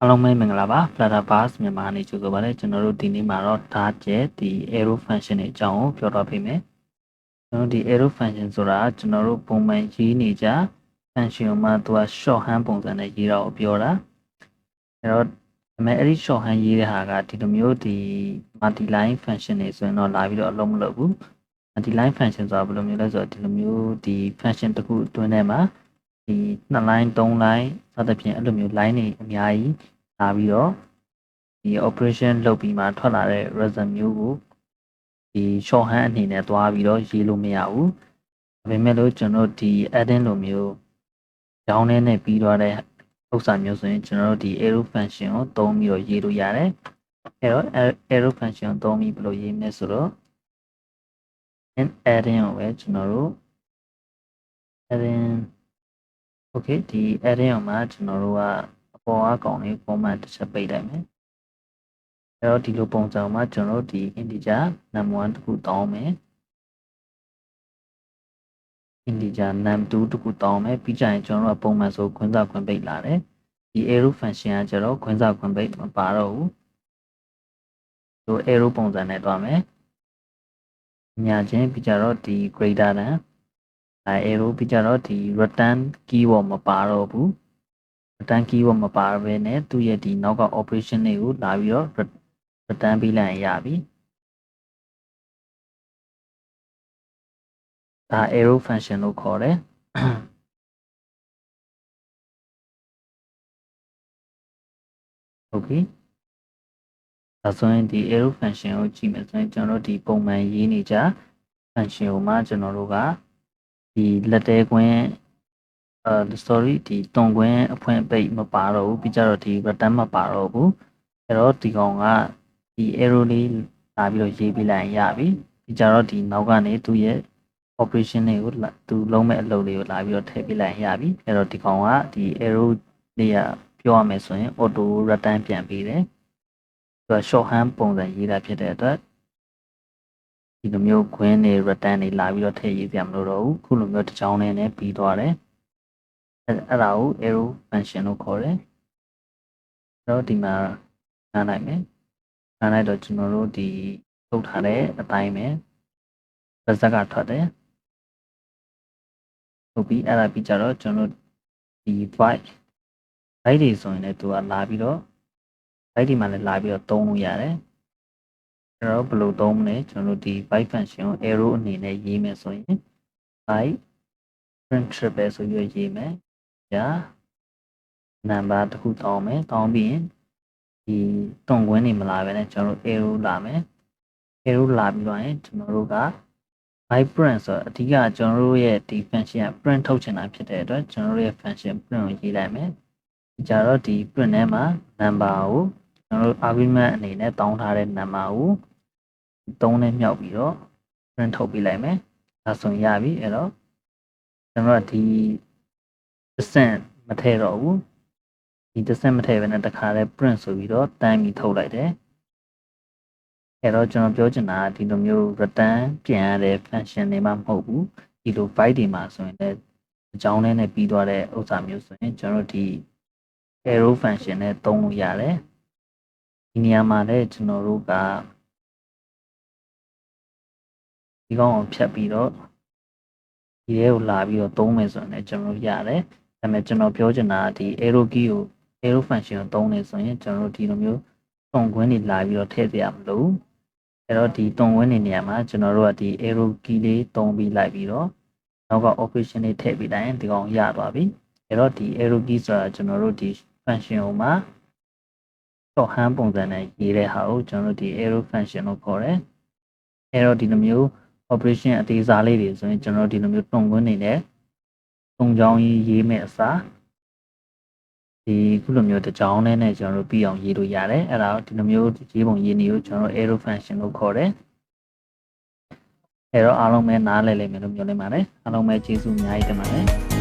အားလုံးပဲမင်္ဂလာပါ FlutterVerse မြန်မာနေကြိုဆိုပါရစေကျွန်တော်တို့ဒီနေ့မှာတော့ Dart ရဲ့ဒီ arrow function တွေအကြောင်းကိုပြောတော့ပေးမယ်ကျွန်တော်ဒီ arrow function ဆိုတာကျွန်တော်တို့ပုံမှန်ရေးနေကြ function မှာသူက shorthand ပုံစံနဲ့ရေးတာကိုပြောတာအဲ့တော့အဲ့ဒီ shorthand ရေးတဲ့ဟာကဒီလိုမျိုးဒီ multi line function တွေဆိုရင်တော့လာပြီးတော့အလုံးမလုပ်ဘူး multi line function ဆိုတာဘယ်လိုမျိုးလဲဆိုတော့ဒီလိုမျိုးဒီ function တစ်ခုအတွင်းထဲမှာဒီ2 line 3 line စသဖြင့်အဲ့လိုမျိုး line တွေအများကြီးလာပြီးတော့ဒီ operation လုပ်ပြီးမှထွက်လာတဲ့ result မျိုးကိုဒီ shorthand အနေနဲ့သွားပြီးတော့ရေးလို့မရဘူးဒါပေမဲ့လို့ကျွန်တော်ဒီ add-in လိုမျိုးကြောင်းနဲ့ပြီးသွားတဲ့ဥစ္စာမျိုးဆိုရင်ကျွန်တော်တို့ဒီ arrow function ကိုသုံးပြီးတော့ရေးလို့ရတယ်အဲ့တော့ arrow function ကိုသုံးပြီးဘယ်လိုရေးမလဲဆိုတော့ add-in ကိုပဲကျွန်တော်တို့ add-in okay ဒီ add-in မှာကျွန်တော်တို့ကအပေါ်အကောင်လေး format တစ်ချက်ပိတ်လိုက်မယ်အဲ့တော့ဒီလိုပုံစံမှာကျွန်တော်တို့ဒီ integer num1 တခုတောင်းမယ် integer num2 တခုတောင်းမယ်ပြီးကြရင်ကျွန်တော်တို့ပုံမှန်ဆိုခွင်းစားခွင်းပိတ်လာတယ်ဒီ arrow function ကကျတော့ခွင်းစားခွင်းပိတ်မပါတော့ဘူးဆို arrow ပုံစံနဲ့တွားမယ်ညာချင်းပြီးကြတော့ဒီ greater than arrow ပြီးကြတော့ဒီ return keyword မပါတော့ဘူး return keyword မပါဘဲနဲ့သူ့ရဲ့ဒီနောက်က operation တွေကိုလာပြီးတော့ return ပေးလိုက်ရပြီဒါ arrow function လို့ခေါ်တယ်okay ဒါဆိုရင်ဒီ arrow function ကိုကြည့်မယ်ဆိုရင်ကျွန်တော်တို့ဒီပုံမှန်ရေးနေကြ function ကိုမှကျွန်တော်တို့ကဒီလက်တဲကွင်းsorry ဒီတွန်ကွင်းအဖွင့်ပိတ်မပါတော့ဘူးပြီးကြတော့ဒီ return မပါတော့ဘူးအဲ့တော့ဒီကောင်ကဒီ arrow လေးလာပြီးတော့ရေးပြလိုက်ရပြီပြီးကြတော့ဒီနောက်ကနေသူ့ရဲ့ operation တွေကိုသူလုံးမဲ့အလုပ်လေးကိုလာပြီးတော့ထည့်ပြလိုက်ရပြီအဲ့တော့ဒီကောင်ကဒီ arrow လေးကပြောရမယ်ဆိုရင် auto return ပြန်ပေးတယ်သူက shorthand ပုံစံရေးတာဖြစ်တဲ့အတွက်ဒီလိုမျိုးခွင်းတွေ return တွေလာပြီးတော့ထည့်ရေးပြမလို့တော့ဘူးခုလိုမျိုးတစ်ချောင်းနဲ့ပြီးသွားတယ်အဲ့ဒါကို arrow function လို့ခေါ်တယ်အဲ့တော့ဒီမှာနားလိုက်မယ်နားလိုက်တော့ကျွန်တော်တို့ဒီထုတ်ထားတဲ့အတိုင်းပဲresult ကထွက်တယ်ဟုတ်ပြီအဲ့ဒါပြီးကြတော့ကျွန်တော်ဒီ byte တွေဆိုရင်လည်းသူကလာပြီးတော့ byte ဒီမှာလည်းလာပြီးတော့သုံးလို့ရတယ်အဲ့တော့ဘယ်လိုသုံးမလဲကျွန်တော်တို့ဒီ byte function ကို arrow အနေနဲ့ရေးမယ်ဆိုရင် byte print triple ဆိုပြီးရေးမယ်ညာ number တစ်ခုတောင်းမယ်တောင်းပြီးရင်ဒီတွန်ကွင်းနေမလာဘဲနဲ့ကျွန်တော်တို့ arrow လာမယ် arrow လာပြီးတော့ရင်ကျွန်တော်တို့က byte print ဆိုအဓိကကျွန်တော်တို့ရဲ့ဒီ function က print ထုတ်ချင်တာဖြစ်တဲ့အတွက်ကျွန်တော်တို့ရဲ့ function print ကိုရေးလိုက်မယ်ကြတော့ဒီ print ထဲမှာ number ကိုကျွန်တော်တို့ argument အနေနဲ့တောင်းထားတဲ့ number ကို3နဲ့မြောက်ပြီးတော့ print ထုတ်ပေးလိုက်မယ်ဒါဆိုရင်ရပြီအဲ့တော့ကျွန်တော်တို့ဒီ percent မထည့်တော့ဘူးဒီ percent မထည့်ဘဲနဲ့တခါလဲ print ဆိုပြီးတော့တန်းပြီးထုတ်လိုက်တယ်အဲ့တော့ကျွန်တော်ပြောချင်တာဒီလိုမျိုး return ပြန်ရတဲ့ function တွေမှမဟုတ်ဘူးဒီလို byte တွေမှာဆိုရင်လည်းအကြောင်းနဲ့ပြီးသွားတဲ့ဥစ္စာမျိုးဆိုရင်ကျွန်တော်တို့ဒီ arrow function နဲ့သုံးလို့ရတယ်ဒီနေရာမှာလည်းကျွန်တော်တို့ကဒီကောင်ကိုဖြတ်ပြီးတော့ဒီထဲကိုလာပြီးတော့သုံးမယ်ဆိုရင်လည်းကျွန်တော်တို့ရတယ်ဒါပေမဲ့ကျွန်တော်ပြောချင်တာဒီ arrow key ကို arrow function ကိုသုံးနေဆိုရင်ကျွန်တော်တို့ဒီလိုမျိုးတွန်ကွင်းတွေလာပြီးတော့ထည့်ပြရမလို့အဲ့တော့ဒီတွန်ကွင်းတွေနေရာမှာကျွန်တော်တို့ကဒီ arrow key လေးသုံးပြီးလိုက်ပြီးတော့နောက်က operation လေးထည့်ပြီးတိုင်းဒီကောင်ရသွားပြီအဲ့တော့ဒီ arrow key ဆိုတာကျွန်တော်တို့ဒီ function ကိုမှာ shorthand ပုံစံနဲ့ရေးတဲ့ဟာကိုကျွန်တော်တို့ဒီ arrow function လို့ခေါ်တယ်အဲ့တော့ဒီလိုမျိုး operation အသေးစားလေးတွေဆိုရင်ကျွန်တော်တို့ဒီလိုမျိုးတွန်ကွင်းနေနဲ့တုံချောင်းရေးမဲ့အစားဒီခုလိုမျိုးတစ်ချောင်းနဲ့ကျွန်တော်တို့ပြီးအောင်ရေးလို့ရတယ်အဲ့ဒါဒီလိုမျိုးရေးပုံရေးနည်းကိုကျွန်တော်တို့ arrow function လို့ခေါ်တယ်အဲ့တော့အားလုံးပဲနားလည်လိမ့်မယ်လို့မျှော်လင့်ပါတယ်အားလုံးပဲကျေးဇူးအများကြီးတင်ပါတယ်